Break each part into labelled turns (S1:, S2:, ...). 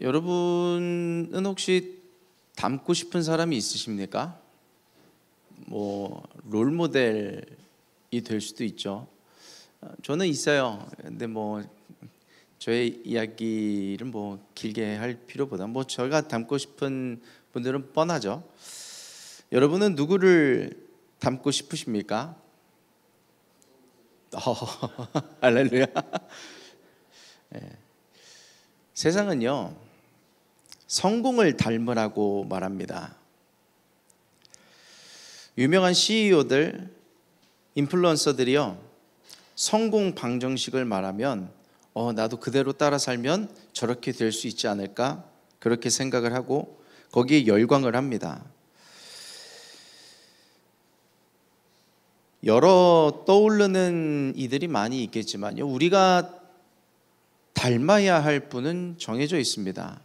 S1: 여러분은 혹시 닮고 싶은 사람이 있으십니까? 롤모델이 될 수도 있죠. 저는 있어요. 근데 저의 이야기를 길게 할 필요보다 제가 닮고 싶은 분들은 뻔하죠. 여러분은 누구를 닮고 싶으십니까? 할렐루야. 네. 세상은요, 성공을 닮으라고 말합니다. 유명한 CEO들, 인플루언서들이요, 성공 방정식을 말하면 나도 그대로 따라 살면 저렇게 될 수 있지 않을까? 그렇게 생각을 하고 거기에 열광을 합니다. 여러 떠오르는 이들이 많이 있겠지만요, 우리가 닮아야 할 분은 정해져 있습니다.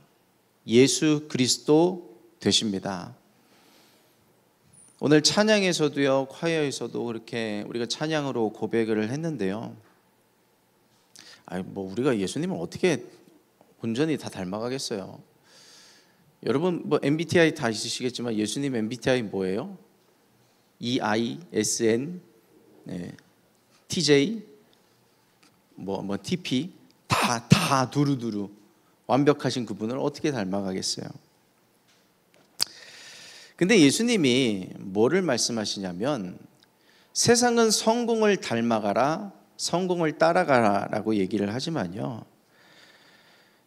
S1: 예수 그리스도 되십니다. 오늘 찬양에서도요, 콰이어에서도 그렇게 우리가 찬양으로 고백을 했는데요. 우리가 예수님을 어떻게 온전히 다 닮아가겠어요? 여러분 MBTI 다 있으시겠지만 예수님 MBTI 뭐예요? EISN, TJ, TP 다 두루두루 완벽하신 그분을 어떻게 닮아가겠어요? 근데 예수님이 뭐를 말씀하시냐면 세상은 성공을 닮아가라, 성공을 따라가라 라고 얘기를 하지만요,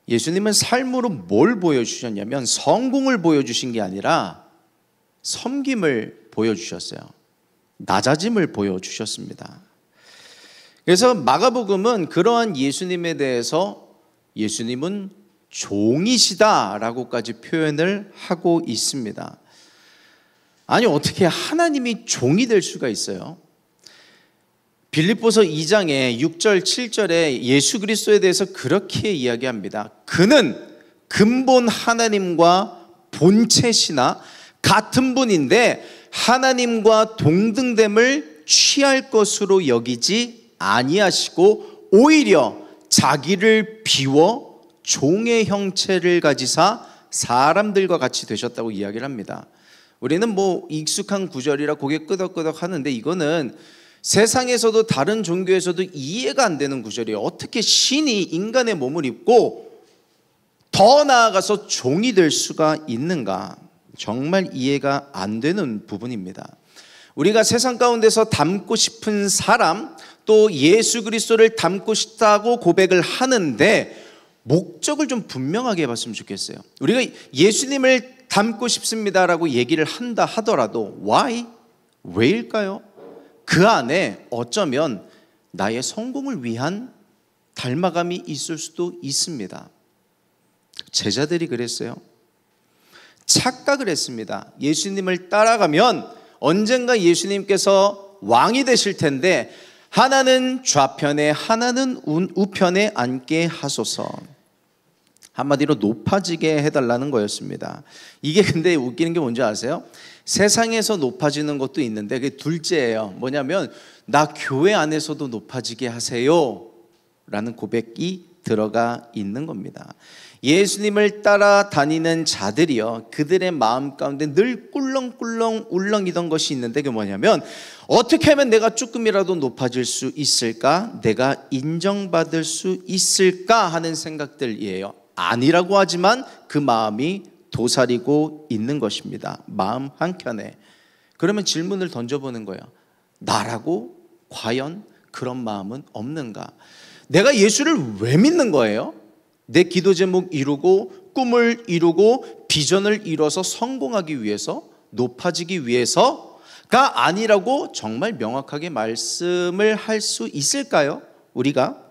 S1: 예수님은 삶으로 뭘 보여주셨냐면 성공을 보여주신 게 아니라 섬김을 보여주셨어요. 낮아짐을 보여주셨습니다. 그래서 마가복음은 그러한 예수님에 대해서 예수님은 종이시다라고까지 표현을 하고 있습니다. 아니, 어떻게 하나님이 종이 될 수가 있어요? 빌립보서 2장에 6절 7절에 예수 그리스도에 대해서 그렇게 이야기합니다. 그는 근본 하나님과 본체시나 같은 분인데 하나님과 동등됨을 취할 것으로 여기지 아니하시고 오히려 자기를 비워 종의 형체를 가지사 사람들과 같이 되셨다고 이야기를 합니다. 우리는 익숙한 구절이라 고개 끄덕끄덕 하는데 이거는 세상에서도 다른 종교에서도 이해가 안 되는 구절이에요. 어떻게 신이 인간의 몸을 입고 더 나아가서 종이 될 수가 있는가? 정말 이해가 안 되는 부분입니다. 우리가 세상 가운데서 닮고 싶은 사람, 또 예수 그리스도를 닮고 싶다고 고백을 하는데 목적을 좀 분명하게 해봤으면 좋겠어요. 우리가 예수님을 닮고 싶습니다라고 얘기를 한다 하더라도 why? 왜일까요? 그 안에 어쩌면 나의 성공을 위한 닮아감이 있을 수도 있습니다. 제자들이 그랬어요. 착각을 했습니다. 예수님을 따라가면 언젠가 예수님께서 왕이 되실 텐데 하나는 좌편에 하나는 우편에 앉게 하소서. 한마디로 높아지게 해달라는 거였습니다. 이게 근데 웃기는 게 뭔지 아세요? 세상에서 높아지는 것도 있는데 그게 둘째예요. 뭐냐면 나 교회 안에서도 높아지게 하세요 라는 고백이 들어가 있는 겁니다. 예수님을 따라다니는 자들이요, 그들의 마음 가운데 늘 꿀렁꿀렁 울렁이던 것이 있는데 그게 뭐냐면 어떻게 하면 내가 조금이라도 높아질 수 있을까? 내가 인정받을 수 있을까? 하는 생각들이에요. 아니라고 하지만 그 마음이 도사리고 있는 것입니다. 마음 한켠에. 그러면 질문을 던져보는 거예요. 나라고 과연 그런 마음은 없는가? 내가 예수를 왜 믿는 거예요? 내 기도 제목 이루고 꿈을 이루고 비전을 이뤄서 성공하기 위해서, 높아지기 위해서가 아니라고 정말 명확하게 말씀을 할 수 있을까요? 우리가?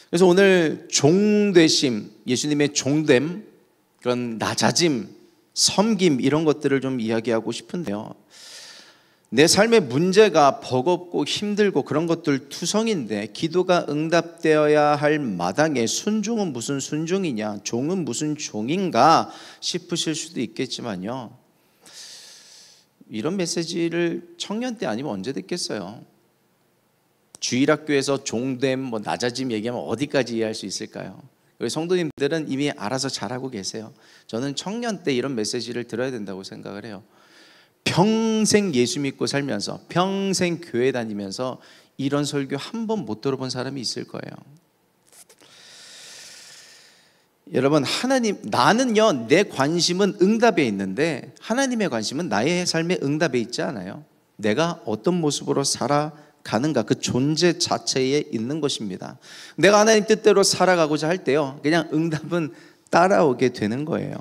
S1: 그래서 오늘 종되심, 예수님의 종됨, 그런 낮아짐, 섬김 이런 것들을 좀 이야기하고 싶은데요. 내 삶의 문제가 버겁고 힘들고 그런 것들 투성인데 기도가 응답되어야 할 마당에 순종은 무슨 순종이냐, 종은 무슨 종인가 싶으실 수도 있겠지만요, 이런 메시지를 청년 때 아니면 언제 듣겠어요? 주일학교에서 종됨, 낮아짐 얘기하면 어디까지 이해할 수 있을까요? 우리 성도님들은 이미 알아서 잘하고 계세요. 저는 청년 때 이런 메시지를 들어야 된다고 생각을 해요. 평생 예수 믿고 살면서, 평생 교회 다니면서 이런 설교 한 번 못 들어본 사람이 있을 거예요. 여러분, 나는요, 내 관심은 응답에 있는데 하나님의 관심은 나의 삶의 응답에 있지 않아요. 내가 어떤 모습으로 살아가는가, 그 존재 자체에 있는 것입니다. 내가 하나님 뜻대로 살아가고자 할 때요, 그냥 응답은 따라오게 되는 거예요.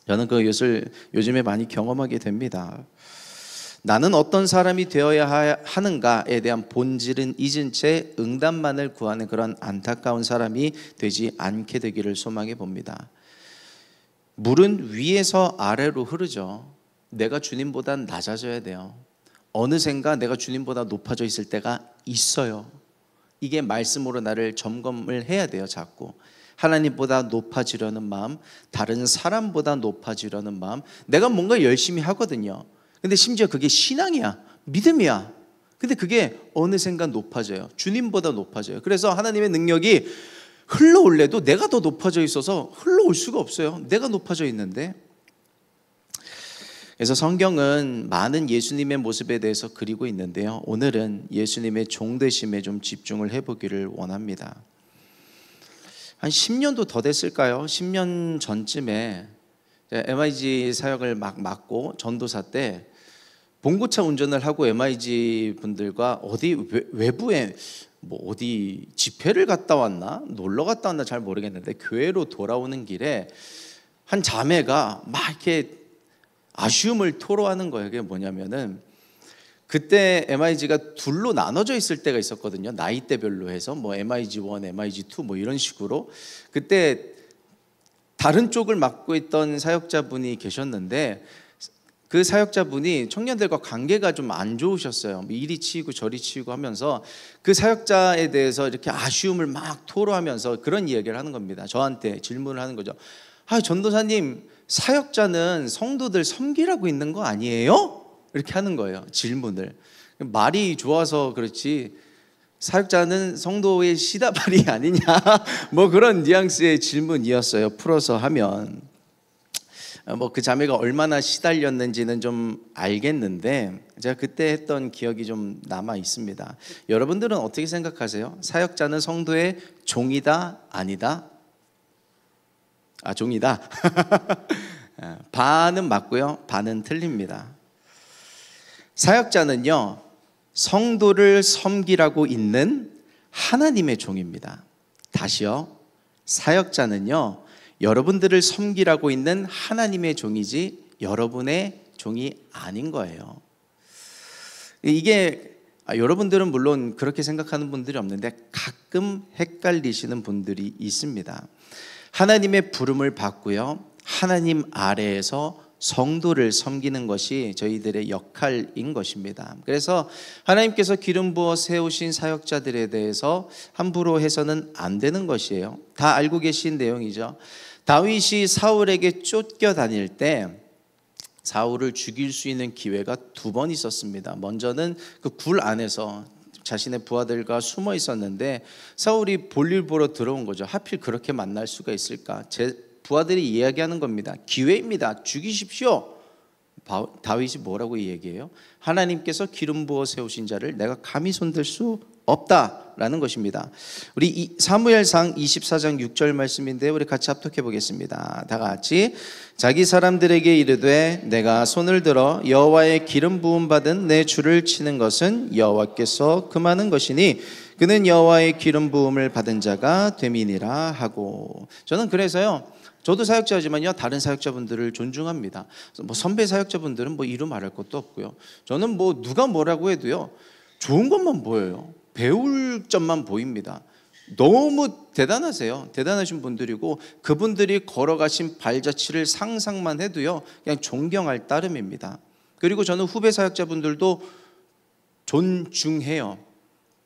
S1: 저는 그것을 요즘에 많이 경험하게 됩니다. 나는 어떤 사람이 되어야 하는가에 대한 본질은 잊은 채 응답만을 구하는 그런 안타까운 사람이 되지 않게 되기를 소망해 봅니다. 물은 위에서 아래로 흐르죠. 내가 주님보다 낮아져야 돼요. 어느샌가 내가 주님보다 높아져 있을 때가 있어요. 이게 말씀으로 나를 점검을 해야 돼요. 자꾸 하나님보다 높아지려는 마음, 다른 사람보다 높아지려는 마음. 내가 뭔가 열심히 하거든요. 근데 심지어 그게 신앙이야, 믿음이야. 근데 그게 어느샌가 높아져요. 주님보다 높아져요. 그래서 하나님의 능력이 흘러올래도 내가 더 높아져 있어서 흘러올 수가 없어요. 내가 높아져 있는데. 그래서 성경은 많은 예수님의 모습에 대해서 그리고 있는데요, 오늘은 예수님의 종되심에 좀 집중을 해보기를 원합니다. 한 10년도 더 됐을까요? 10년 전쯤에 MIG 사역을 막 맡고 전도사 때 봉고차 운전을 하고 MIG 분들과 어디 외부에 뭐 어디 집회를 갔다 왔나 놀러 갔다 왔나 잘 모르겠는데, 교회로 돌아오는 길에 한 자매가 막 이렇게 아쉬움을 토로하는 거예요. 그게 뭐냐면은, 그때 MIG가 둘로 나눠져 있을 때가 있었거든요. 나이대별로 해서 뭐 MIG1, MIG2 뭐 이런 식으로. 그때 다른 쪽을 맡고 있던 사역자분이 계셨는데, 그 사역자분이 청년들과 관계가 좀 안 좋으셨어요. 이리 치이고 저리 치이고 하면서 그 사역자에 대해서 이렇게 아쉬움을 막 토로하면서 그런 이야기를 하는 겁니다. 저한테 질문을 하는 거죠. 전도사님, 사역자는 성도들 섬기라고 있는 거 아니에요? 이렇게 하는 거예요. 질문을. 말이 좋아서 그렇지 사역자는 성도의 시다발이 아니냐 뭐 그런 뉘앙스의 질문이었어요. 풀어서 하면 뭐 그 자매가 얼마나 시달렸는지는 좀 알겠는데, 제가 그때 했던 기억이 좀 남아 있습니다. 여러분들은 어떻게 생각하세요? 사역자는 성도의 종이다, 아니다? 종이다. 반은 맞고요, 반은 틀립니다. 사역자는요, 성도를 섬기라고 있는 하나님의 종입니다. 다시요, 사역자는요, 여러분들을 섬기라고 있는 하나님의 종이지 여러분의 종이 아닌 거예요. 이게 여러분들은 물론 그렇게 생각하는 분들이 없는데 가끔 헷갈리시는 분들이 있습니다. 하나님의 부름을 받고요, 하나님 아래에서 성도를 섬기는 것이 저희들의 역할인 것입니다. 그래서 하나님께서 기름 부어 세우신 사역자들에 대해서 함부로 해서는 안 되는 것이에요. 다 알고 계신 내용이죠. 다윗이 사울에게 쫓겨 다닐 때 사울을 죽일 수 있는 기회가 2번 있었습니다. 먼저는 그 굴 안에서 자신의 부하들과 숨어 있었는데 사울이 볼일 보러 들어온 거죠. 하필 그렇게 만날 수가 있을까? 제 부하들이 이야기하는 겁니다. 기회입니다. 죽이십시오. 다윗이 뭐라고 얘기해요? 하나님께서 기름 부어 세우신 자를 내가 감히 손들 수 없다라는 것입니다. 우리 사무엘상 24장 6절 말씀인데 우리 같이 합독해 보겠습니다. 다 같이. 자기 사람들에게 이르되 내가 손을 들어 여호와의 기름 부음 받은 내 주를 치는 것은 여호와께서 금하는 것이니 그는 여호와의 기름 부음을 받은 자가 됨이니라 하고. 저는 그래서요, 저도 사역자지만요, 다른 사역자분들을 존중합니다. 뭐 선배 사역자분들은 뭐 이루 말할 것도 없고요. 저는 뭐 누가 뭐라고 해도요, 좋은 것만 보여요. 배울 점만 보입니다. 너무 대단하세요. 대단하신 분들이고 그분들이 걸어가신 발자취를 상상만 해도요, 그냥 존경할 따름입니다. 그리고 저는 후배 사역자분들도 존중해요.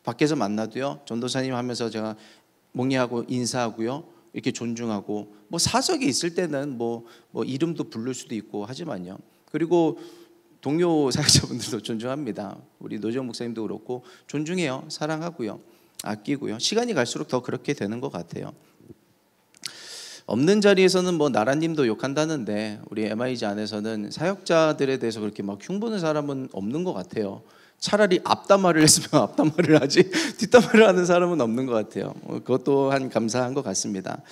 S1: 밖에서 만나도요, 전도사님 하면서 제가 몽리하고 인사하고요, 이렇게 존중하고, 뭐 사석에 있을 때는 뭐 이름도 부를 수도 있고 하지만요. 그리고 동료 사역자분들도 존중합니다. 우리 노정 목사님도 그렇고 존중해요. 사랑하고요, 아끼고요. 시간이 갈수록 더 그렇게 되는 것 같아요. 없는 자리에서는 뭐 나라님도 욕한다는데 우리 MIG 안에서는 사역자들에 대해서 그렇게 막 흉보는 사람은 없는 것 같아요. 차라리 앞담화를 했으면 앞담화를 하지 뒷담화를 하는 사람은 없는 것 같아요. 그것도 한 감사한 것 같습니다.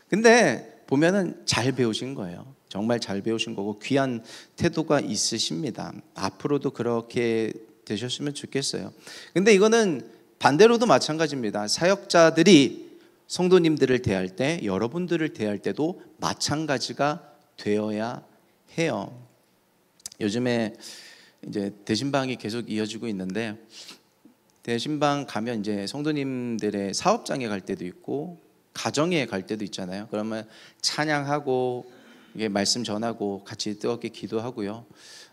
S1: 근데 보면은 잘 배우신 거예요. 정말 잘 배우신 거고 귀한 태도가 있으십니다. 앞으로도 그렇게 되셨으면 좋겠어요. 근데 이거는 반대로도 마찬가지입니다. 사역자들이 성도님들을 대할 때, 여러분들을 대할 때도 마찬가지가 되어야 해요. 요즘에 이제 대신방이 계속 이어지고 있는데, 대신방 가면 이제 성도님들의 사업장에 갈 때도 있고 가정에 갈 때도 있잖아요. 그러면 찬양하고 이게 말씀 전하고 같이 뜨겁게 기도하고요.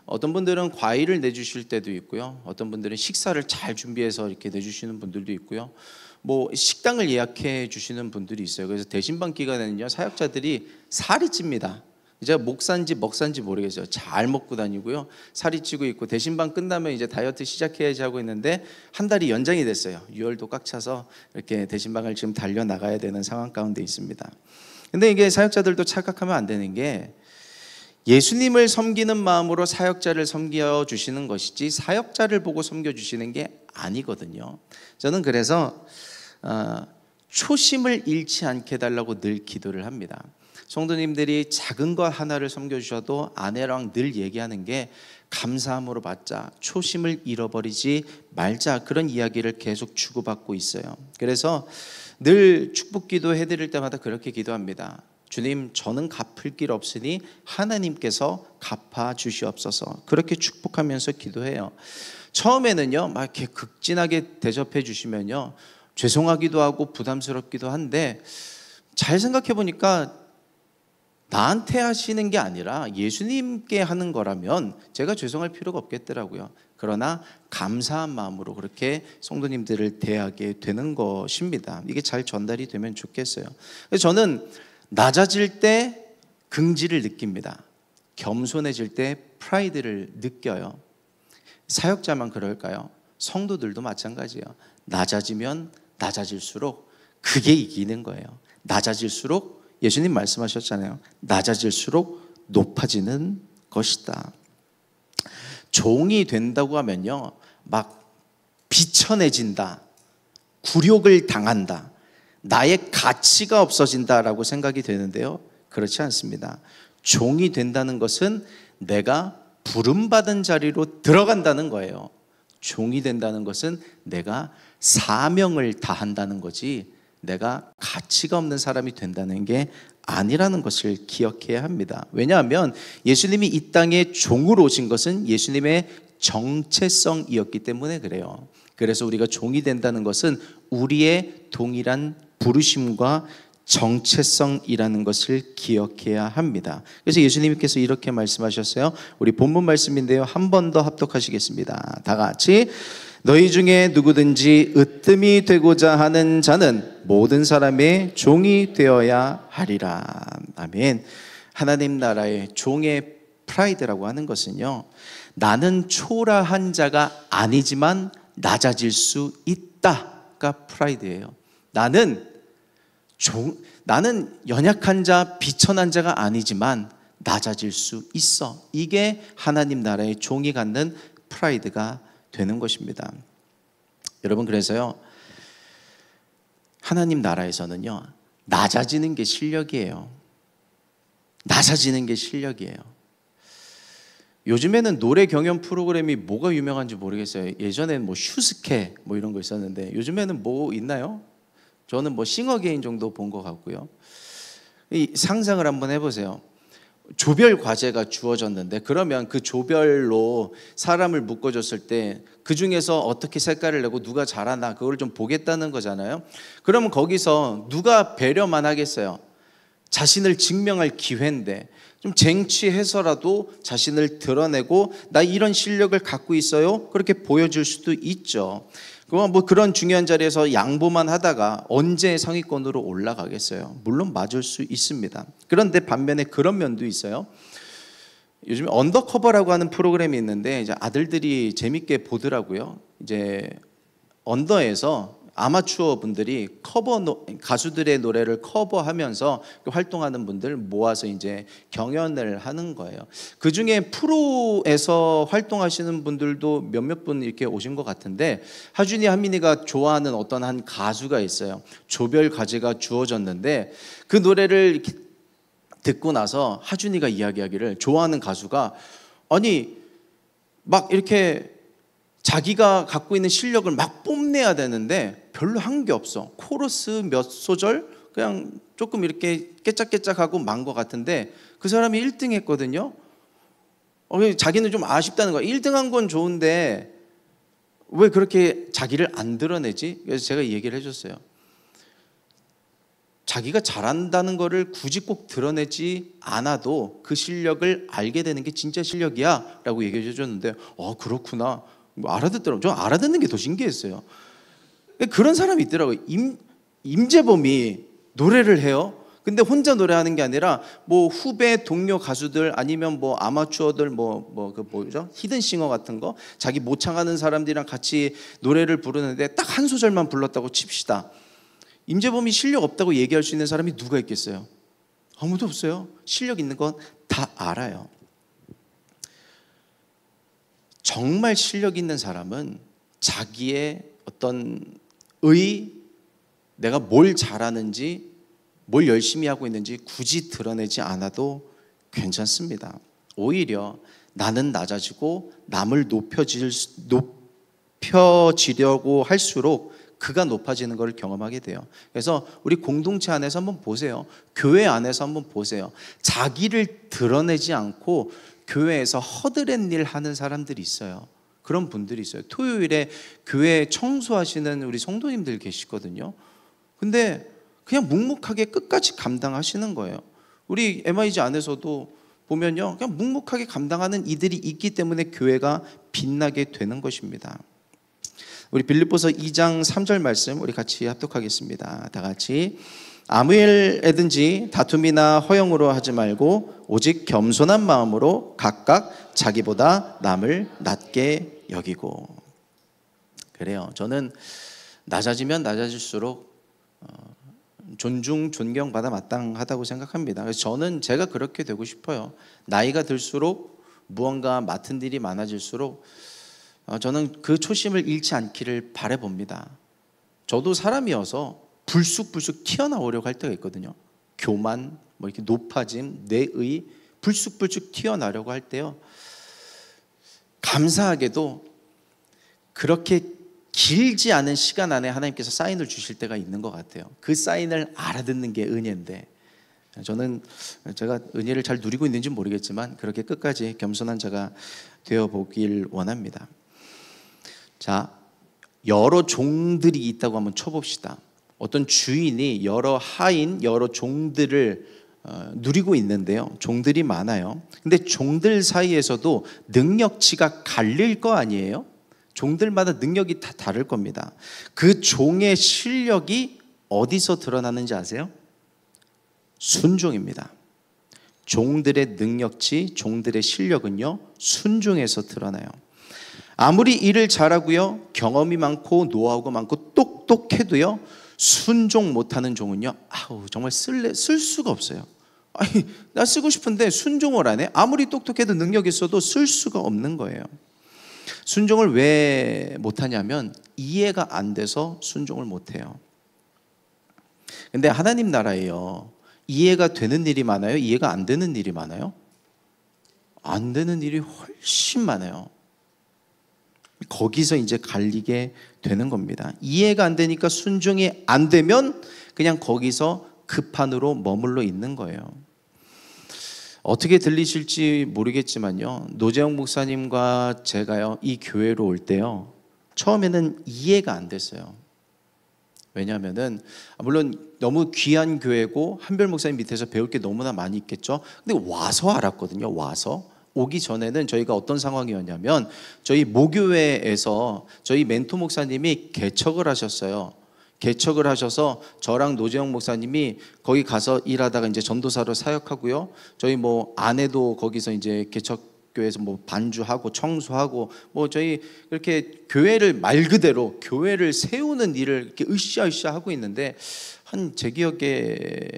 S1: 어떤 분들은 과일을 내주실 때도 있고요. 어떤 분들은 식사를 잘 준비해서 이렇게 내주시는 분들도 있고요. 뭐 식당을 예약해 주시는 분들이 있어요. 그래서 대신방 기간에는요, 사역자들이 살이 찝니다. 제가 목산지 먹산지 모르겠어요. 잘 먹고 다니고요, 살이 찌고 있고, 대신방 끝나면 이제 다이어트 시작해야지 하고 있는데 한 달이 연장이 됐어요. 6월도 꽉 차서 이렇게 대신방을 지금 달려 나가야 되는 상황 가운데 있습니다. 근데 이게 사역자들도 착각하면 안 되는 게, 예수님을 섬기는 마음으로 사역자를 섬겨 주시는 것이지 사역자를 보고 섬겨 주시는 게 아니거든요. 저는 그래서 초심을 잃지 않게 해달라고 늘 기도를 합니다. 성도님들이 작은 것 하나를 섬겨주셔도 아내랑 늘 얘기하는 게, 감사함으로 받자, 초심을 잃어버리지 말자, 그런 이야기를 계속 주고받고 있어요. 그래서 늘 축복기도 해드릴 때마다 그렇게 기도합니다. 주님, 저는 갚을 길 없으니 하나님께서 갚아 주시옵소서. 그렇게 축복하면서 기도해요. 처음에는요, 막 이렇게 극진하게 대접해 주시면요, 죄송하기도 하고 부담스럽기도 한데, 잘 생각해 보니까 나한테 하시는 게 아니라 예수님께 하는 거라면 제가 죄송할 필요가 없겠더라고요. 그러나 감사한 마음으로 그렇게 성도님들을 대하게 되는 것입니다. 이게 잘 전달이 되면 좋겠어요. 그래서 저는 낮아질 때 긍지를 느낍니다. 겸손해질 때 프라이드를 느껴요. 사역자만 그럴까요? 성도들도 마찬가지예요. 낮아지면 낮아질수록 그게 이기는 거예요. 낮아질수록, 예수님 말씀하셨잖아요. 낮아질수록 높아지는 것이다. 종이 된다고 하면요, 막 비천해진다, 굴욕을 당한다, 나의 가치가 없어진다라고 생각이 되는데요, 그렇지 않습니다. 종이 된다는 것은 내가 부름받은 자리로 들어간다는 거예요. 종이 된다는 것은 내가 사명을 다한다는 거지, 내가 가치가 없는 사람이 된다는 게 아니라는 것을 기억해야 합니다. 왜냐하면 예수님이 이 땅에 종으로 오신 것은 예수님의 정체성이었기 때문에 그래요. 그래서 우리가 종이 된다는 것은 우리의 동일한 부르심과 정체성이라는 것을 기억해야 합니다. 그래서 예수님께서 이렇게 말씀하셨어요. 우리 본문 말씀인데요, 한 번 더 합독하시겠습니다. 다 같이. 너희 중에 누구든지 으뜸이 되고자 하는 자는 모든 사람의 종이 되어야 하리라. 아멘. 하나님 나라의 종의 프라이드라고 하는 것은요, 나는 초라한 자가 아니지만 낮아질 수 있다가 프라이드예요. 나는 연약한 자, 비천한 자가 아니지만 낮아질 수 있어. 이게 하나님 나라의 종이 갖는 프라이드가 되는 것입니다. 여러분, 그래서요, 하나님 나라에서는요, 낮아지는 게 실력이에요. 낮아지는 게 실력이에요. 요즘에는 노래 경연 프로그램이 뭐가 유명한지 모르겠어요. 예전에는 뭐 슈스케 뭐 이런 거 있었는데 요즘에는 뭐 있나요? 저는 뭐 싱어게인 정도 본 것 같고요. 이 상상을 한번 해보세요. 조별 과제가 주어졌는데, 그러면 그 조별로 사람을 묶어줬을 때 그 중에서 어떻게 색깔을 내고 누가 잘하나 그걸 좀 보겠다는 거잖아요. 그러면 거기서 누가 배려만 하겠어요? 자신을 증명할 기회인데 좀 쟁취해서라도 자신을 드러내고 나 이런 실력을 갖고 있어요, 그렇게 보여줄 수도 있죠. 뭐 그런 중요한 자리에서 양보만 하다가 언제 상위권으로 올라가겠어요? 물론 맞을 수 있습니다. 그런데 반면에 그런 면도 있어요. 요즘에 언더커버라고 하는 프로그램이 있는데 이제 아들들이 재밌게 보더라고요. 이제 언더에서 아마추어 분들이 가수들의 노래를 커버하면서 활동하는 분들 모아서 이제 경연을 하는 거예요. 그 중에 프로에서 활동하시는 분들도 몇몇 분 이렇게 오신 것 같은데, 하준이 한민이가 좋아하는 어떤 한 가수가 있어요. 조별 과제가 주어졌는데 그 노래를 이렇게 듣고 나서 하준이가 이야기하기를, 좋아하는 가수가 아니 막 이렇게 자기가 갖고 있는 실력을 막 뽐내야 되는데 별로 한 게 없어. 코러스 몇 소절 그냥 조금 이렇게 깨짝깨짝하고 만 것 같은데 그 사람이 1등 했거든요. 자기는 좀 아쉽다는 거야. 1등 한 건 좋은데 왜 그렇게 자기를 안 드러내지? 그래서 제가 이 얘기를 해줬어요. 자기가 잘한다는 거를 굳이 꼭 드러내지 않아도 그 실력을 알게 되는 게 진짜 실력이야 라고 얘기해 줬는데, 그렇구나, 알아듣더라고요. 저 알아듣는 게 더 신기했어요. 그런 사람이 있더라고요. 임재범이 노래를 해요. 근데 혼자 노래하는 게 아니라 뭐 후배 동료 가수들 아니면 뭐 아마추어들 뭐죠? 히든싱어 같은 거 자기 모창하는 사람들이랑 같이 노래를 부르는데 딱 한 소절만 불렀다고 칩시다. 임재범이 실력 없다고 얘기할 수 있는 사람이 누가 있겠어요? 아무도 없어요. 실력 있는 건 다 알아요. 정말 실력 있는 사람은 자기의 어떤 내가 뭘 잘하는지 뭘 열심히 하고 있는지 굳이 드러내지 않아도 괜찮습니다. 오히려 나는 낮아지고 남을 높여지려고 할수록 그가 높아지는 것을 경험하게 돼요. 그래서 우리 공동체 안에서 한번 보세요. 교회 안에서 한번 보세요. 자기를 드러내지 않고 교회에서 허드렛 일 하는 사람들이 있어요. 그런 분들이 있어요. 토요일에 교회 청소하시는 우리 성도님들 계시거든요. 근데 그냥 묵묵하게 끝까지 감당하시는 거예요. 우리 MIG 안에서도 보면요, 그냥 묵묵하게 감당하는 이들이 있기 때문에 교회가 빛나게 되는 것입니다. 우리 빌립보서 2장 3절 말씀 우리 같이 합독하겠습니다. 다 같이. 아무 일에든지 다툼이나 허영으로 하지 말고 오직 겸손한 마음으로 각각 자기보다 남을 낮게 여기고. 그래요. 저는 낮아지면 낮아질수록 존중, 존경받아 마땅하다고 생각합니다. 그래서 저는 제가 그렇게 되고 싶어요. 나이가 들수록 무언가 맡은 일이 많아질수록 저는 그 초심을 잃지 않기를 바라봅니다. 저도 사람이어서 불쑥불쑥 튀어나오려고 할 때가 있거든요. 교만, 뭐 이렇게 높아짐, 내의 불쑥불쑥 튀어나오려고 할 때요. 감사하게도 그렇게 길지 않은 시간 안에 하나님께서 사인을 주실 때가 있는 것 같아요. 그 사인을 알아듣는 게 은혜인데, 저는 제가 은혜를 잘 누리고 있는지 모르겠지만 그렇게 끝까지 겸손한 자가 되어보길 원합니다. 자, 여러 종들이 있다고 한번 쳐봅시다. 어떤 주인이 여러 하인, 여러 종들을 누리고 있는데요. 종들이 많아요. 근데 종들 사이에서도 능력치가 갈릴 거 아니에요? 종들마다 능력이 다 다를 겁니다. 그 종의 실력이 어디서 드러나는지 아세요? 순종입니다. 종들의 능력치, 종들의 실력은요, 순종에서 드러나요. 아무리 일을 잘하고요, 경험이 많고 노하우가 많고 똑똑해도요, 순종 못하는 종은요, 정말 쓸 수가 없어요. 아니, 나 쓰고 싶은데 순종을 안 해? 아무리 똑똑해도 능력 있어도 쓸 수가 없는 거예요. 순종을 왜 못하냐면 이해가 안 돼서 순종을 못해요. 근데 하나님 나라에요, 이해가 되는 일이 많아요? 이해가 안 되는 일이 많아요? 안 되는 일이 훨씬 많아요. 거기서 이제 갈리게 되는 겁니다. 이해가 안 되니까 순종이 안 되면 그냥 거기서 급한으로 머물러 있는 거예요. 어떻게 들리실지 모르겠지만요, 노재영 목사님과 제가요, 이 교회로 올 때요, 처음에는 이해가 안 됐어요. 왜냐하면은 물론 너무 귀한 교회고 한별 목사님 밑에서 배울 게 너무나 많이 있겠죠. 근데 와서 알았거든요. 와서 오기 전에는 저희가 어떤 상황이었냐면, 저희 모교회에서 저희 멘토 목사님이 개척을 하셨어요. 개척을 하셔서 저랑 노재영 목사님이 거기 가서 일하다가 이제 전도사로 사역하고요. 저희 아내도 거기서 이제 개척 교회에서 뭐 반주하고 청소하고 뭐 저희 이렇게 교회를 말 그대로 교회를 세우는 일을 이렇게 으쌰으쌰 하고 있는데 한 제 기억에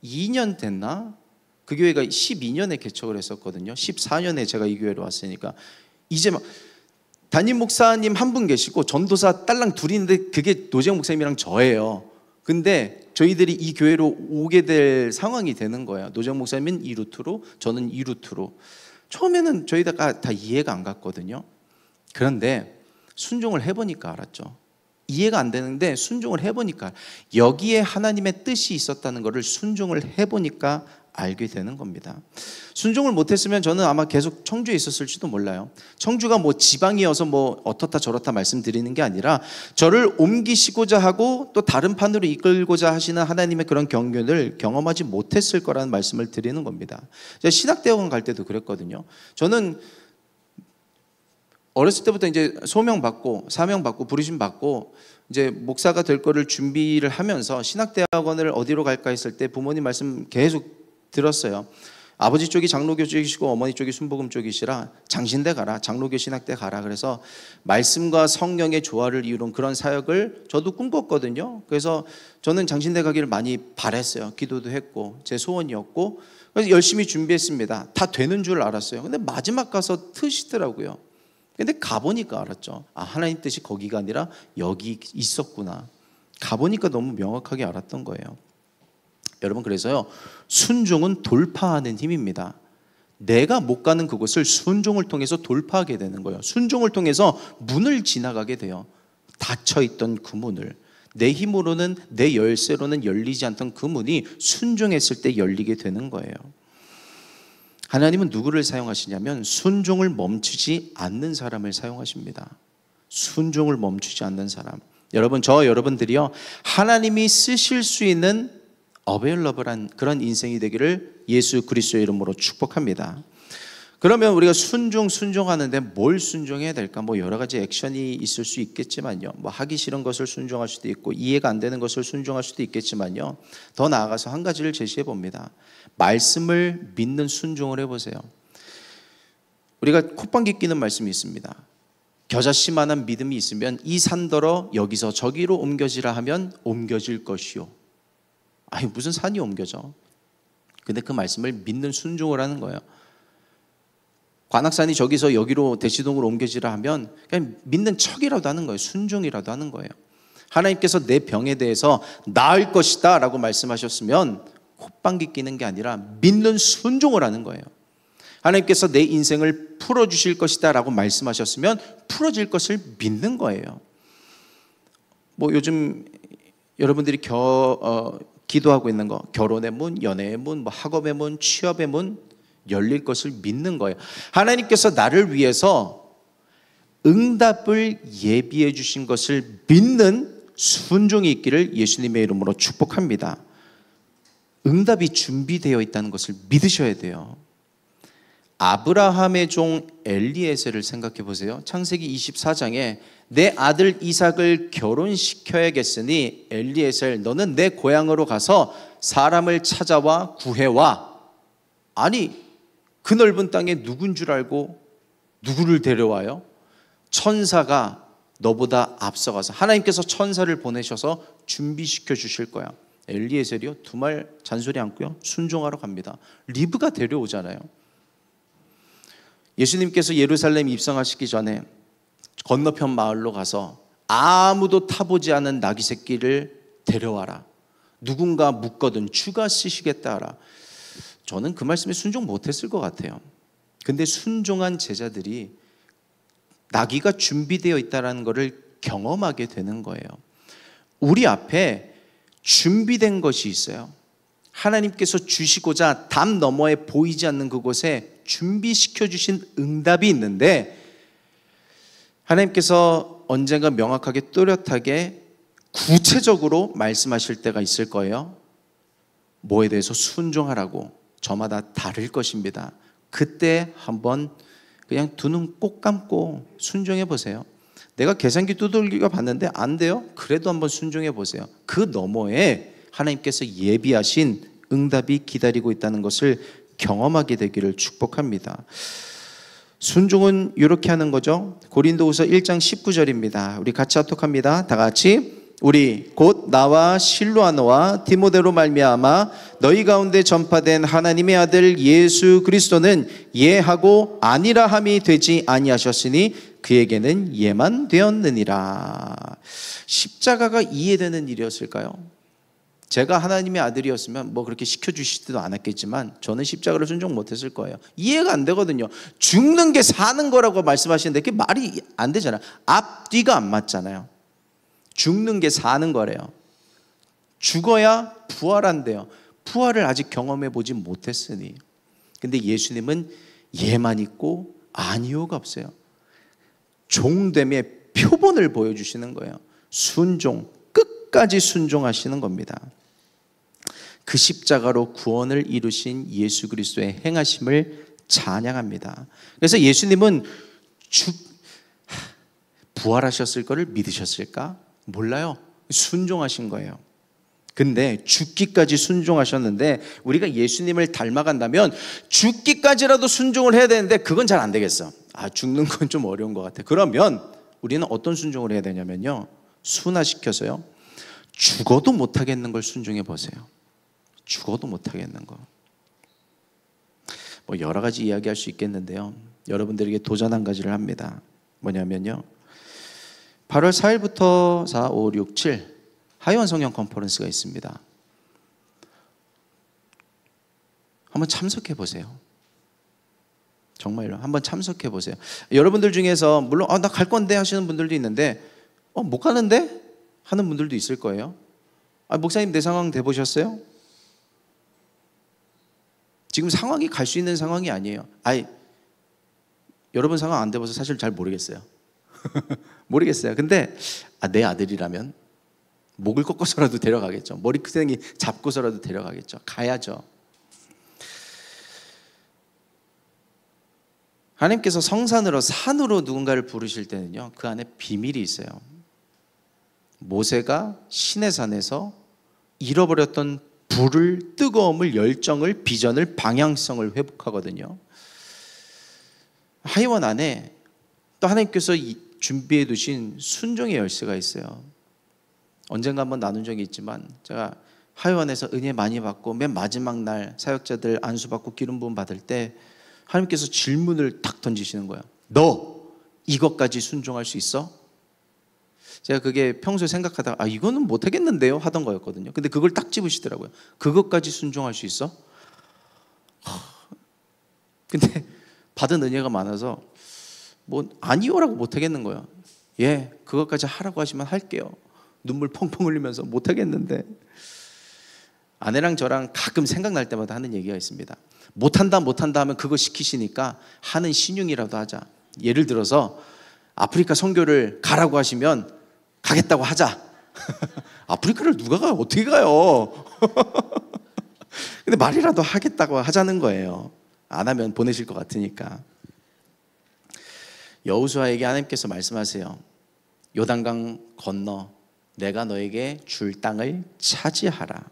S1: 2년 됐나? 그 교회가 12년에 개척을 했었거든요. 14년에 제가 이 교회로 왔으니까 이제 막 담임 목사님 한 분 계시고 전도사 딸랑 둘이 있는데 그게 노재영 목사님이랑 저예요. 근데 저희들이 이 교회로 오게 될 상황이 되는 거예요. 노재영 목사님은 2루트로 저는 2루트로. 처음에는 저희가 다 이해가 안 갔거든요. 그런데 순종을 해보니까 알았죠. 이해가 안 되는데 순종을 해보니까 여기에 하나님의 뜻이 있었다는 것을 순종을 해보니까 알게 되는 겁니다. 순종을 못했으면 저는 아마 계속 청주에 있었을지도 몰라요. 청주가 뭐 지방이어서 뭐 어떻다 저렇다 말씀드리는 게 아니라 저를 옮기시고자 하고 또 다른 판으로 이끌고자 하시는 하나님의 그런 경륜을 경험하지 못했을 거라는 말씀을 드리는 겁니다. 제가 신학대학원 갈 때도 그랬거든요. 저는 어렸을 때부터 이제 소명 받고 사명 받고 부르심 받고 이제 목사가 될 거를 준비를 하면서 신학대학원을 어디로 갈까 했을 때 부모님 말씀 계속 들었어요. 아버지 쪽이 장로교 쪽이시고 어머니 쪽이 순복음 쪽이시라 장신대 가라, 장로교 신학대 가라. 그래서 말씀과 성령의 조화를 이루는 그런 사역을 저도 꿈꿨거든요. 그래서 저는 장신대 가기를 많이 바랬어요. 기도도 했고 제 소원이었고 그래서 열심히 준비했습니다. 다 되는 줄 알았어요. 근데 마지막 가서 트시더라고요. 근데 가보니까 알았죠. 아, 하나님 뜻이 거기가 아니라 여기 있었구나. 가보니까 너무 명확하게 알았던 거예요. 여러분, 그래서요, 순종은 돌파하는 힘입니다. 내가 못 가는 그곳을 순종을 통해서 돌파하게 되는 거예요. 순종을 통해서 문을 지나가게 돼요. 닫혀있던 그 문을. 내 힘으로는, 내 열쇠로는 열리지 않던 그 문이 순종했을 때 열리게 되는 거예요. 하나님은 누구를 사용하시냐면 순종을 멈추지 않는 사람을 사용하십니다. 순종을 멈추지 않는 사람. 여러분, 여러분들이요, 하나님이 쓰실 수 있는 어베일러블한 그런 인생이 되기를 예수 그리스도의 이름으로 축복합니다. 그러면 우리가 순종하는데 뭘 순종해야 될까? 뭐 여러 가지 액션이 있을 수 있겠지만요. 뭐 하기 싫은 것을 순종할 수도 있고 이해가 안 되는 것을 순종할 수도 있겠지만요. 더 나아가서 한 가지를 제시해 봅니다. 말씀을 믿는 순종을 해보세요. 우리가 콧방귀 뀌는 말씀이 있습니다. 겨자씨만한 믿음이 있으면 이 산더러 여기서 저기로 옮겨지라 하면 옮겨질 것이요. 아니, 무슨 산이 옮겨져? 근데 그 말씀을 믿는 순종을 하는 거예요. 관악산이 저기서 여기로 대치동으로 옮겨지라 하면 그냥 믿는 척이라도 하는 거예요. 순종이라도 하는 거예요. 하나님께서 내 병에 대해서 나을 것이다 라고 말씀하셨으면 콧방귀 뀌는 게 아니라 믿는 순종을 하는 거예요. 하나님께서 내 인생을 풀어주실 것이다 라고 말씀하셨으면 풀어질 것을 믿는 거예요. 뭐 요즘 여러분들이 기도하고 있는 거, 결혼의 문, 연애의 문, 뭐 학업의 문, 취업의 문 열릴 것을 믿는 거예요. 하나님께서 나를 위해서 응답을 예비해 주신 것을 믿는 순종이 있기를 예수님의 이름으로 축복합니다. 응답이 준비되어 있다는 것을 믿으셔야 돼요. 아브라함의 종 엘리에셀을 생각해 보세요. 창세기 24장에 내 아들 이삭을 결혼시켜야겠으니 엘리에셀 너는 내 고향으로 가서 사람을 찾아와 구해와. 아니, 그 넓은 땅에 누군 줄 알고 누구를 데려와요? 천사가 너보다 앞서가서 하나님께서 천사를 보내셔서 준비시켜 주실 거야. 엘리에셀이요, 두 말 잔소리 않고요, 순종하러 갑니다. 리브가 데려오잖아요. 예수님께서 예루살렘 입성하시기 전에 건너편 마을로 가서 아무도 타보지 않은 나귀 새끼를 데려와라. 누군가 묻거든 주가 쓰시겠다 하라. 저는 그 말씀에 순종 못했을 것 같아요. 근데 순종한 제자들이 나귀가 준비되어 있다는 것을 경험하게 되는 거예요. 우리 앞에 준비된 것이 있어요. 하나님께서 주시고자 담 너머에 보이지 않는 그곳에 준비시켜 주신 응답이 있는데 하나님께서 언젠가 명확하게 또렷하게 구체적으로 말씀하실 때가 있을 거예요. 뭐에 대해서 순종하라고 저마다 다를 것입니다. 그때 한번 그냥 두 눈 꼭 감고 순종해 보세요. 내가 계산기 두들겨 봤는데 안 돼요? 그래도 한번 순종해 보세요. 그 너머에 하나님께서 예비하신 응답이 기다리고 있다는 것을 경험하게 되기를 축복합니다. 순종은 이렇게 하는 거죠. 고린도후서 1장 19절입니다. 우리 같이 합독합니다. 다 같이. 우리 곧 나와 실로아노와 디모데로 말미암아 너희 가운데 전파된 하나님의 아들 예수 그리스도는 예하고 아니라 함이 되지 아니하셨으니 그에게는 예만 되었느니라. 십자가가 이해되는 일이었을까요? 제가 하나님의 아들이었으면 뭐 그렇게 시켜주시지도 않았겠지만 저는 십자가를 순종 못했을 거예요. 이해가 안 되거든요. 죽는 게 사는 거라고 말씀하시는데 그게 말이 안 되잖아요. 앞뒤가 안 맞잖아요. 죽는 게 사는 거래요. 죽어야 부활한대요. 부활을 아직 경험해 보지 못했으니. 근데 예수님은 예만 있고 아니오가 없어요. 종됨의 표본을 보여주시는 거예요. 순종, 끝까지 순종하시는 겁니다. 그 십자가로 구원을 이루신 예수 그리스도의 행하심을 찬양합니다. 그래서 예수님은 부활하셨을 것을 믿으셨을까? 몰라요. 순종하신 거예요. 근데 죽기까지 순종하셨는데 우리가 예수님을 닮아간다면 죽기까지라도 순종을 해야 되는데 그건 잘 안 되겠어. 죽는 건 좀 어려운 것 같아. 그러면 우리는 어떤 순종을 해야 되냐면요, 순화시켜서요, 죽어도 못하겠는 걸 순종해 보세요. 죽어도 못하겠는 거. 뭐 여러 가지 이야기할 수 있겠는데요, 여러분들에게 도전 한 가지를 합니다. 뭐냐면요, 8월 4일부터 4, 5, 6, 7 하이원 성령 컨퍼런스가 있습니다. 한번 참석해 보세요. 정말로 한번 참석해 보세요. 여러분들 중에서 물론 나 갈 건데 하시는 분들도 있는데 못 가는데 하는 분들도 있을 거예요. 목사님 내 상황 돼보셨어요? 지금 상황이 갈 수 있는 상황이 아니에요. 여러분 상황 안 돼봐서 사실 잘 모르겠어요. 모르겠어요. 근데 내 아들이라면 목을 꺾어서라도 데려가겠죠. 머리끄댕이 잡고서라도 데려가겠죠. 가야죠. 하나님께서 성산으로, 산으로 누군가를 부르실 때는요, 그 안에 비밀이 있어요. 모세가 시내산에서 잃어버렸던 불을, 뜨거움을, 열정을, 비전을, 방향성을 회복하거든요. 하이원 안에 또 하나님께서 준비해 두신 순종의 열쇠가 있어요. 언젠가 한번 나눈 적이 있지만 제가 하이원에서 은혜 많이 받고 맨 마지막 날 사역자들 안수받고 기름 부음 받을 때 하나님께서 질문을 탁 던지시는 거예요. 너 이것까지 순종할 수 있어? 제가 그게 평소에 생각하다가 이거는 못하겠는데요 하던 거였거든요. 근데 그걸 딱 집으시더라고요. 그것까지 순종할 수 있어? 근데 받은 은혜가 많아서 아니요라고 못하겠는 거예요. 예, 그것까지 하라고 하시면 할게요. 눈물 펑펑 흘리면서 못하겠는데. 아내랑 저랑 가끔 생각날 때마다 하는 얘기가 있습니다. 못한다 하면 그거 시키시니까 하는 신용이라도 하자. 예를 들어서 아프리카 선교를 가라고 하시면 가겠다고 하자. 아프리카를 누가 가요? 어떻게 가요? 근데 말이라도 하겠다고 하자는 거예요. 안 하면 보내실 것 같으니까. 여호수아에게 하나님께서 말씀하세요. 요단강 건너 내가 너에게 줄 땅을 차지하라.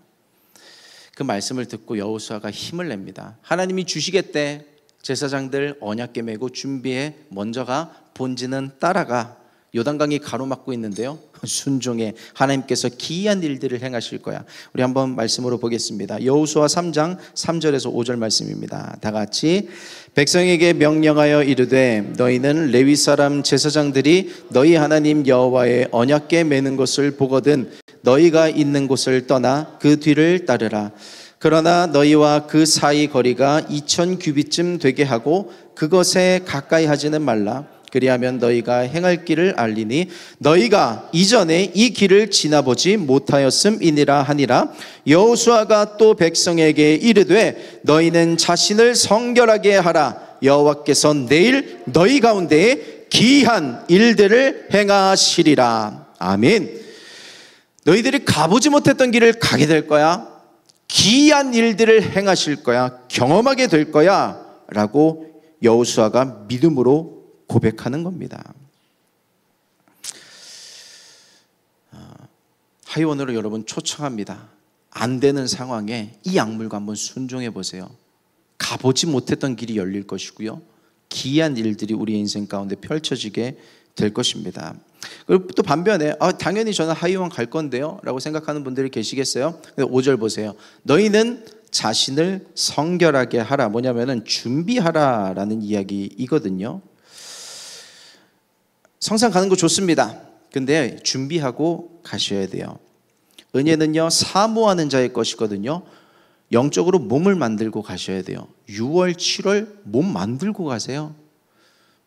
S1: 그 말씀을 듣고 여호수아가 힘을 냅니다. 하나님이 주시겠대. 제사장들 언약궤 메고 준비해. 먼저 가. 본지는 따라가. 요단강이 가로막고 있는데요, 순종해. 하나님께서 기이한 일들을 행하실 거야. 우리 한번 말씀으로 보겠습니다. 여호수아 3장 3절에서 5절 말씀입니다. 다 같이. 백성에게 명령하여 이르되 너희는 레위 사람 제사장들이 너희 하나님 여호와의 언약궤 메는 것을 보거든 너희가 있는 곳을 떠나 그 뒤를 따르라. 그러나 너희와 그 사이 거리가 2000 규빗쯤 되게 하고 그것에 가까이 하지는 말라. 그리하면 너희가 행할 길을 알리니 너희가 이전에 이 길을 지나보지 못하였음이니라 하니라. 여호수아가 또 백성에게 이르되 너희는 자신을 성결하게 하라. 여호와께서 내일 너희 가운데에 기이한 일들을 행하시리라. 아멘. 너희들이 가보지 못했던 길을 가게 될 거야. 기이한 일들을 행하실 거야. 경험하게 될 거야 라고 여호수아가 믿음으로 고백하는 겁니다. 하이원으로 여러분 초청합니다. 안 되는 상황에 이 약물과 한번 순종해 보세요. 가보지 못했던 길이 열릴 것이고요, 기이한 일들이 우리 인생 가운데 펼쳐지게 될 것입니다. 그리고 또 반면에 당연히 저는 하이원 갈 건데요 라고 생각하는 분들이 계시겠어요? 5절 보세요. 너희는 자신을 성결하게 하라. 뭐냐면은 준비하라 라는 이야기이거든요. 성상 가는 거 좋습니다. 근데 준비하고 가셔야 돼요. 은혜는요 사모하는 자의 것이거든요. 영적으로 몸을 만들고 가셔야 돼요. 6월 7월 몸 만들고 가세요.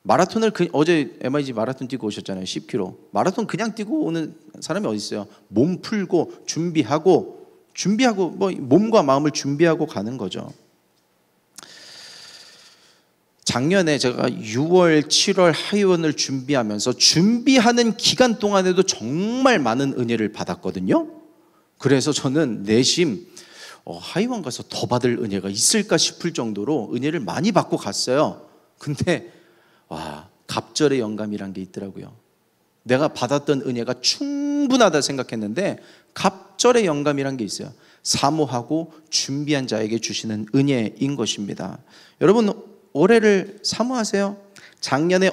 S1: 마라톤을 어제 MIG 마라톤 뛰고 오셨잖아요. 10km 마라톤 그냥 뛰고 오는 사람이 어디 있어요? 몸 풀고 준비하고 뭐 몸과 마음을 준비하고 가는 거죠. 작년에 제가 6월 7월 하이원을 준비하면서 준비하는 기간 동안에도 정말 많은 은혜를 받았거든요. 그래서 저는 내심 하이원 가서 더 받을 은혜가 있을까 싶을 정도로 은혜를 많이 받고 갔어요. 근데 갑절의 영감이란 게 있더라고요. 내가 받았던 은혜가 충분하다 생각했는데 갑절의 영감이란 게 있어요. 사모하고 준비한 자에게 주시는 은혜인 것입니다. 여러분 올해를 사모하세요. 작년에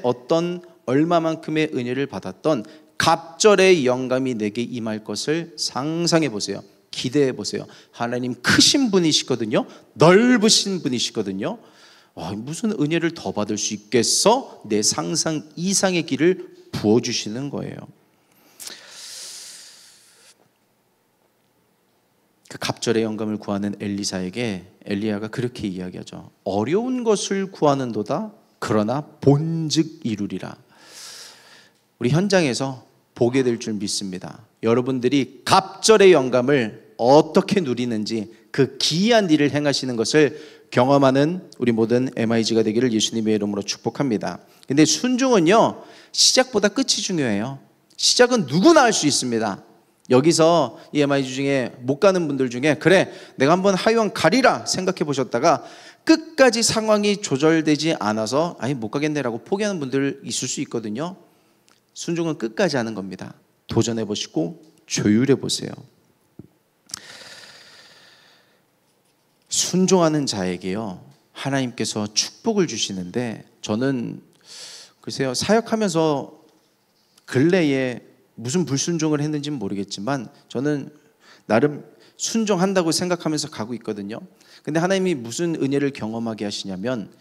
S1: 얼마만큼의 은혜를 받았던 갑절의 영감이 내게 임할 것을 상상해 보세요. 기대해 보세요. 하나님 크신 분이시거든요. 넓으신 분이시거든요. 무슨 은혜를 더 받을 수 있겠어? 내 상상 이상의 길을 부어주시는 거예요. 그 갑절의 영감을 구하는 엘리사에게 엘리야가 그렇게 이야기하죠. 어려운 것을 구하는도다. 그러나 본즉 이루리라. 우리 현장에서 보게 될 줄 믿습니다. 여러분들이 갑절의 영감을 어떻게 누리는지 그 기이한 일을 행하시는 것을 경험하는 우리 모든 MIG가 되기를 예수님의 이름으로 축복합니다. 근데 순종은요 시작보다 끝이 중요해요. 시작은 누구나 할 수 있습니다. 여기서 이 MIG 중에 못 가는 분들 중에 그래 내가 한번 하이원 가리라 생각해 보셨다가 끝까지 상황이 조절되지 않아서 못 가겠네라고 포기하는 분들 있을 수 있거든요. 순종은 끝까지 하는 겁니다. 도전해 보시고 조율해 보세요. 순종하는 자에게요 하나님께서 축복을 주시는데, 저는 글쎄요 사역하면서 근래에 무슨 불순종을 했는지는 모르겠지만 저는 나름 순종한다고 생각하면서 가고 있거든요. 근데 하나님이 무슨 은혜를 경험하게 하시냐면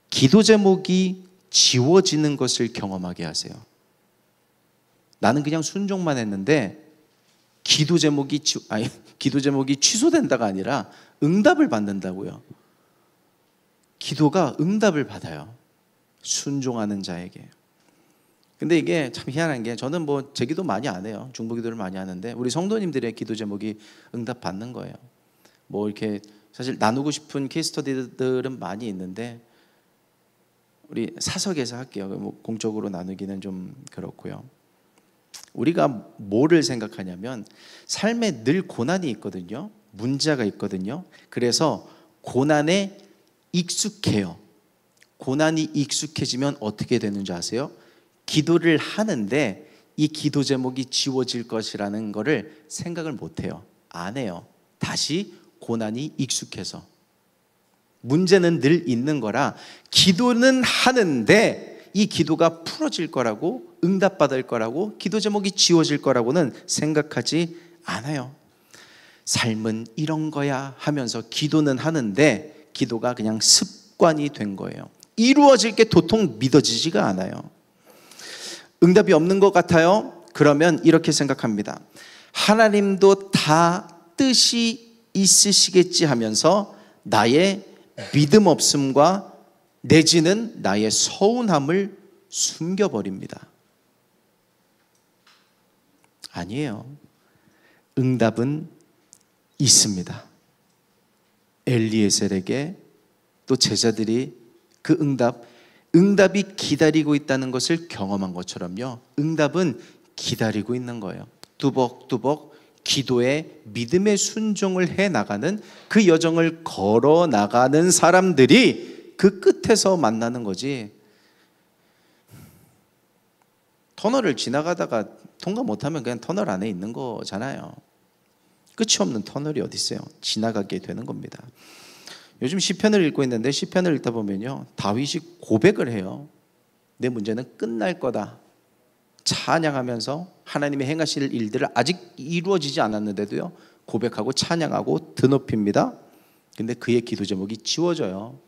S1: 기도 제목이 지워지는 것을 경험하게 하세요. 나는 그냥 순종만 했는데 기도 제목이 취소된다가 아니라 응답을 받는다고요. 기도가 응답을 받아요. 순종하는 자에게. 근데 이게 참 희한한 게 저는 제 기도 많이 안 해요. 중보기도를 많이 하는데 우리 성도님들의 기도 제목이 응답 받는 거예요. 이렇게 사실 나누고 싶은 케이스 스터디들은 많이 있는데 우리 사석에서 할게요. 공적으로 나누기는 좀 그렇고요. 우리가 뭐를 생각하냐면 삶에 늘 고난이 있거든요. 문제가 있거든요. 그래서 고난에 익숙해요. 고난이 익숙해지면 어떻게 되는 줄 아세요? 기도를 하는데 이 기도 제목이 지워질 것이라는 거를 생각을 못해요. 안 해요. 다시 고난이 익숙해서. 문제는 늘 있는 거라 기도는 하는데 이 기도가 풀어질 거라고, 응답받을 거라고, 기도 제목이 지워질 거라고는 생각하지 않아요. 삶은 이런 거야 하면서 기도는 하는데 기도가 그냥 습관이 된 거예요. 이루어질 게 도통 믿어지지가 않아요. 응답이 없는 것 같아요? 그러면 이렇게 생각합니다. 하나님도 다 뜻이 있으시겠지 하면서 나의 믿음 없음과 내지는 나의 서운함을 숨겨버립니다. 아니에요. 응답은 있습니다. 엘리에셀에게 또 제자들이 그 응답이 기다리고 있다는 것을 경험한 것처럼요, 응답은 기다리고 있는 거예요. 뚜벅뚜벅 기도에 믿음의 순종을 해나가는 그 여정을 걸어 나가는 사람들이 그 끝에서 만나는 거지. 터널을 지나가다가 통과 못하면 그냥 터널 안에 있는 거잖아요. 끝이 없는 터널이 어디 있어요? 지나가게 되는 겁니다. 요즘 시편을 읽고 있는데 시편을 읽다 보면요, 다윗이 고백을 해요. 내 문제는 끝날 거다. 찬양하면서 하나님의 행하실 일들을 아직 이루어지지 않았는데도요, 고백하고 찬양하고 드높입니다. 근데 그의 기도 제목이 지워져요.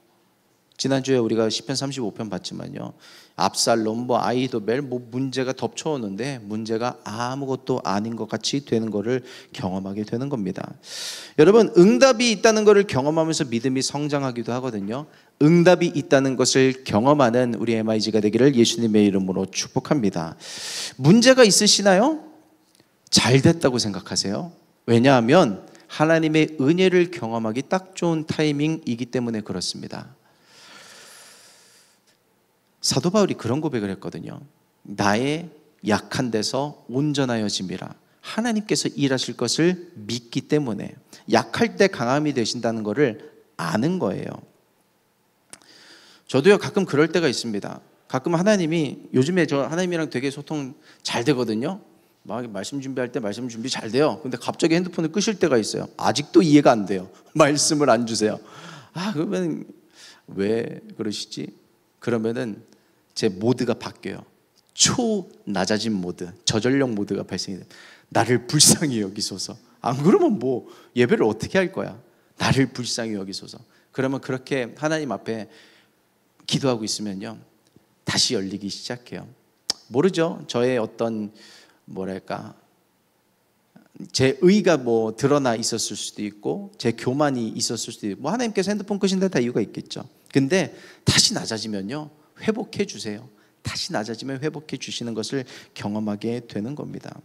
S1: 지난주에 우리가 시편 35편 봤지만요, 압살롬, 아이도벨 문제가 덮쳐오는데 문제가 아무것도 아닌 것 같이 되는 것을 경험하게 되는 겁니다. 여러분, 응답이 있다는 것을 경험하면서 믿음이 성장하기도 하거든요. 응답이 있다는 것을 경험하는 우리 MIG가 되기를 예수님의 이름으로 축복합니다. 문제가 있으시나요? 잘 됐다고 생각하세요. 왜냐하면 하나님의 은혜를 경험하기 딱 좋은 타이밍이기 때문에 그렇습니다. 사도 바울이 그런 고백을 했거든요. 나의 약한 데서 온전하여짐이라. 하나님께서 일하실 것을 믿기 때문에 약할 때 강함이 되신다는 것을 아는 거예요. 저도요, 가끔 그럴 때가 있습니다. 가끔 하나님이, 요즘에 저 하나님이랑 되게 소통 잘 되거든요. 막 말씀 준비할 때 말씀 준비 잘 돼요. 근데 갑자기 핸드폰을 끄실 때가 있어요. 아직도 이해가 안 돼요. 말씀을 안 주세요. 그러면 왜 그러시지? 그러면은 제 모드가 바뀌어요. 초낮아진 모드, 저전력 모드가 발생이 돼요. 나를 불쌍히 여기소서. 안 그러면 예배를 어떻게 할 거야? 나를 불쌍히 여기소서. 그러면 그렇게 하나님 앞에 기도하고 있으면요, 다시 열리기 시작해요. 모르죠. 저의 어떤 제 의가 드러나 있었을 수도 있고, 제 교만이 있었을 수도 있고, 하나님께서 핸드폰 끄신 데 다 이유가 있겠죠. 근데 다시 낮아지면요, 회복해 주세요. 다시 낮아지면 회복해 주시는 것을 경험하게 되는 겁니다.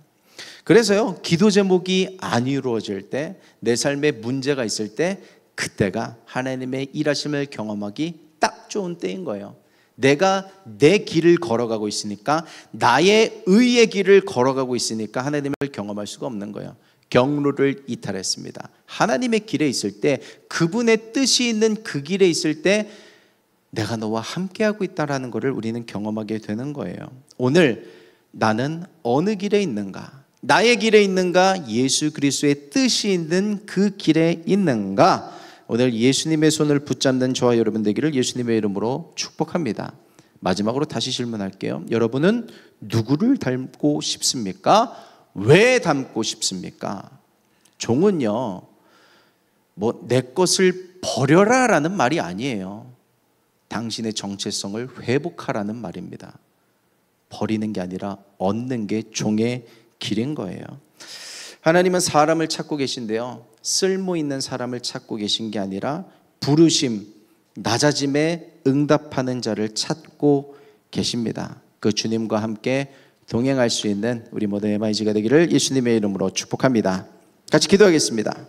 S1: 그래서요, 기도 제목이 안 이루어질 때, 내 삶에 문제가 있을 때, 그때가 하나님의 일하심을 경험하기 딱 좋은 때인 거예요. 내가 내 길을 걸어가고 있으니까, 나의 의의 길을 걸어가고 있으니까 하나님을 경험할 수가 없는 거예요. 경로를 이탈했습니다. 하나님의 길에 있을 때, 그분의 뜻이 있는 그 길에 있을 때 내가 너와 함께하고 있다는 것을 우리는 경험하게 되는 거예요. 오늘 나는 어느 길에 있는가? 나의 길에 있는가? 예수 그리스도의 뜻이 있는 그 길에 있는가? 오늘 예수님의 손을 붙잡는 저와 여러분 되기를 예수님의 이름으로 축복합니다. 마지막으로 다시 질문할게요. 여러분은 누구를 닮고 싶습니까? 왜 닮고 싶습니까? 종은요, 내 것을 버려라 라는 말이 아니에요. 당신의 정체성을 회복하라는 말입니다. 버리는 게 아니라 얻는 게 종의 길인 거예요. 하나님은 사람을 찾고 계신데요, 쓸모 있는 사람을 찾고 계신 게 아니라 부르심, 낮아짐에 응답하는 자를 찾고 계십니다. 그 주님과 함께 동행할 수 있는 우리 모든 MIG가 되기를 예수님의 이름으로 축복합니다. 같이 기도하겠습니다.